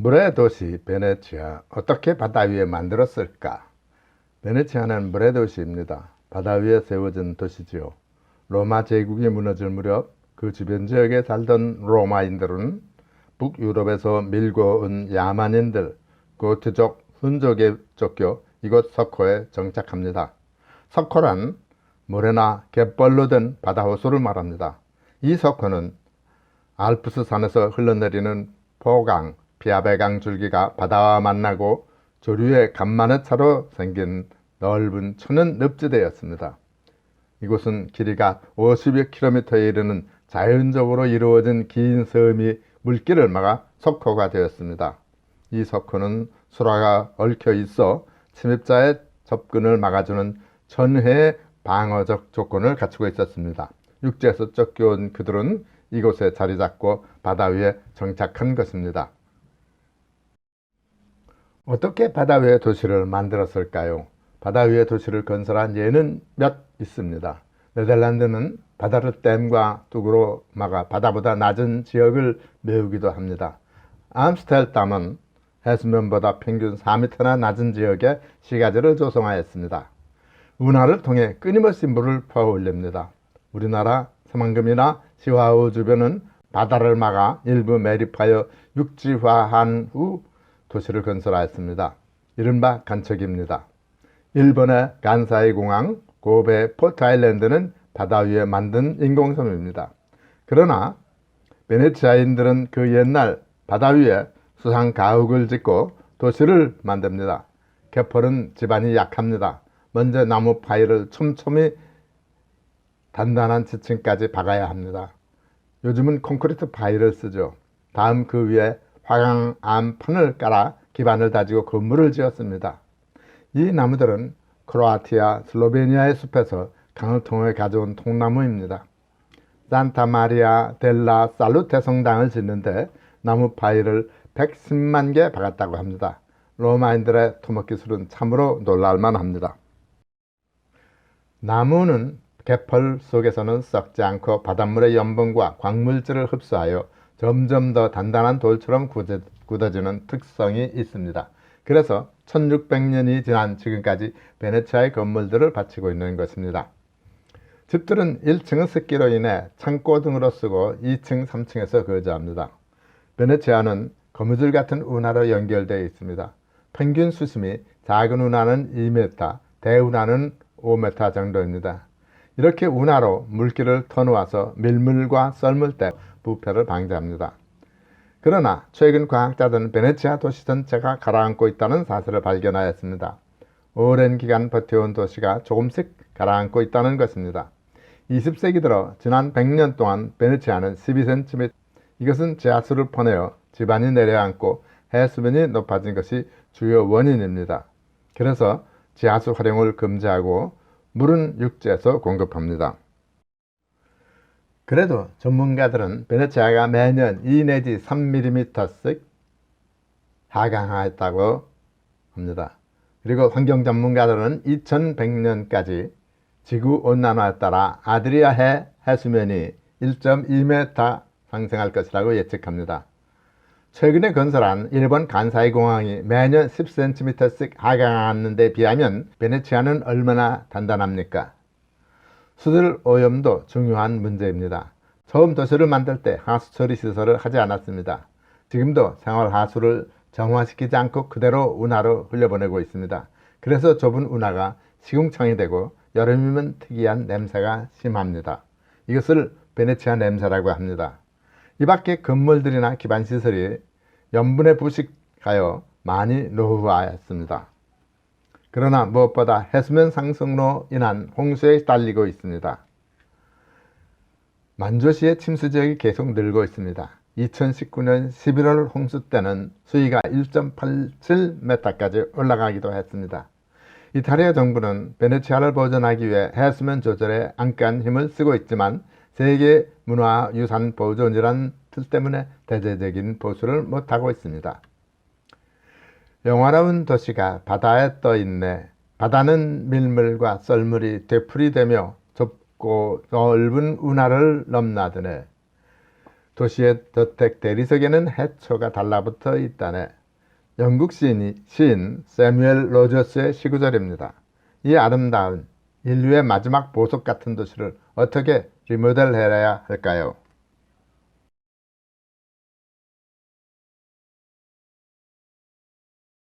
물의 도시 베네치아, 어떻게 바다 위에 만들었을까? 베네치아는 물의 도시입니다. 바다 위에 세워진 도시지요. 로마 제국이 무너질 무렵 그 주변 지역에 살던 로마인들은 북유럽에서 밀고 온 야만인들, 고트족, 훈족에 쫓겨 이곳 석호에 정착합니다. 석호란 모래나 갯벌로 된 바다호수를 말합니다. 이 석호는 알프스 산에서 흘러내리는 포강, 피아베강 줄기가 바다와 만나고 조류의 간만의 차로 생긴 넓은 천연 늪지대였습니다. 이곳은 길이가 50여 킬로미터에 이르는 자연적으로 이루어진 긴 섬이 물길을 막아 석호가 되었습니다. 이 석호는 수라가 얽혀 있어 침입자의 접근을 막아주는 천혜의 방어적 조건을 갖추고 있었습니다. 육지에서 쫓겨온 그들은 이곳에 자리 잡고 바다 위에 정착한 것입니다. 어떻게 바다 위에 도시를 만들었을까요? 바다 위에 도시를 건설한 예는 몇 있습니다. 네덜란드는 바다를 댐과 뚝으로 막아 바다보다 낮은 지역을 메우기도 합니다. 암스테르담은 해수면보다 평균 4m나 낮은 지역에 시가지를 조성하였습니다. 운하를 통해 끊임없이 물을 퍼올립니다. 우리나라 서만금이나 시화호 주변은 바다를 막아 일부 매립하여 육지화한 후 도시를 건설하였습니다. 이른바 간척입니다. 일본의 간사이 공항, 고베 포트아일랜드는 바다 위에 만든 인공섬입니다. 그러나 베네치아인들은 그 옛날 바다 위에 수상 가옥을 짓고 도시를 만듭니다. 개펄은 지반이 약합니다. 먼저 나무 파이를 촘촘히 단단한 지층까지 박아야 합니다. 요즘은 콘크리트 파이를 쓰죠. 다음 그 위에 화강 암판을 깔아 기반을 다지고 건물을 지었습니다. 이 나무들은 크로아티아, 슬로베니아의 숲에서 강을 통해 가져온 통나무입니다. 산타 마리아 델라 살루테 성당을 짓는데 나무 파이를 110만 개 박았다고 합니다. 로마인들의 토목 기술은 참으로 놀랄만 합니다. 나무는 갯벌 속에서는 썩지 않고 바닷물의 염분과 광물질을 흡수하여 점점 더 단단한 돌처럼 굳어지는 특성이 있습니다. 그래서 1600년이 지난 지금까지 베네치아의 건물들을 바치고 있는 것입니다. 집들은 1층은 습기로 인해 창고 등으로 쓰고 2층, 3층에서 거주합니다. 베네치아는 거미줄 같은 운하로 연결되어 있습니다. 평균 수심이 작은 운하는 2m, 대운하는 5m 정도입니다. 이렇게 운하로 물길을 터놓아서 밀물과 썰물 때 부패를 방지합니다. 그러나 최근 과학자들은 베네치아 도시 전체가 가라앉고 있다는 사실을 발견하였습니다. 오랜 기간 버텨온 도시가 조금씩 가라앉고 있다는 것입니다. 20세기 들어 지난 100년 동안 베네치아는 12cm, 이것은 지하수를 퍼내어 지반이 내려앉고 해수면이 높아진 것이 주요 원인입니다. 그래서 지하수 활용을 금지하고 물은 육지에서 공급합니다. 그래도 전문가들은 베네치아가 매년 2 내지 3mm씩 하강하였다고 합니다. 그리고 환경 전문가들은 2100년까지 지구온난화에 따라 아드리아해 해수면이 1.2m 상승할 것이라고 예측합니다. 최근에 건설한 일본 간사이 공항이 매년 10cm씩 하강하는 데 비하면 베네치아는 얼마나 단단합니까? 수질 오염도 중요한 문제입니다. 처음 도시를 만들 때 하수 처리 시설을 하지 않았습니다. 지금도 생활 하수를 정화시키지 않고 그대로 운하로 흘려보내고 있습니다. 그래서 좁은 운하가 시궁창이 되고 여름이면 특이한 냄새가 심합니다. 이것을 베네치아 냄새라고 합니다. 이 밖에 건물들이나 기반시설이 염분에 부식하여 많이 노후화했습니다. 그러나 무엇보다 해수면 상승으로 인한 홍수에 딸리고 있습니다. 만조시의 침수지역이 계속 늘고 있습니다. 2019년 11월 홍수 때는 수위가 1.87m까지 올라가기도 했습니다. 이탈리아 정부는 베네치아를 보존하기 위해 해수면 조절에 안간 힘을 쓰고 있지만 세계 문화유산 보존이란 뜻 때문에 대대적인 보수를 못하고 있습니다. 영화로운 도시가 바다에 떠있네. 바다는 밀물과 썰물이 되풀이되며 좁고 넓은 운하를 넘나드네. 도시의 저택 대리석에는 해초가 달라붙어 있다네. 영국 시인 세뮤엘 로저스의 시구절입니다. 이 아름다운 인류의 마지막 보석 같은 도시를 어떻게 리모델해야 할까요?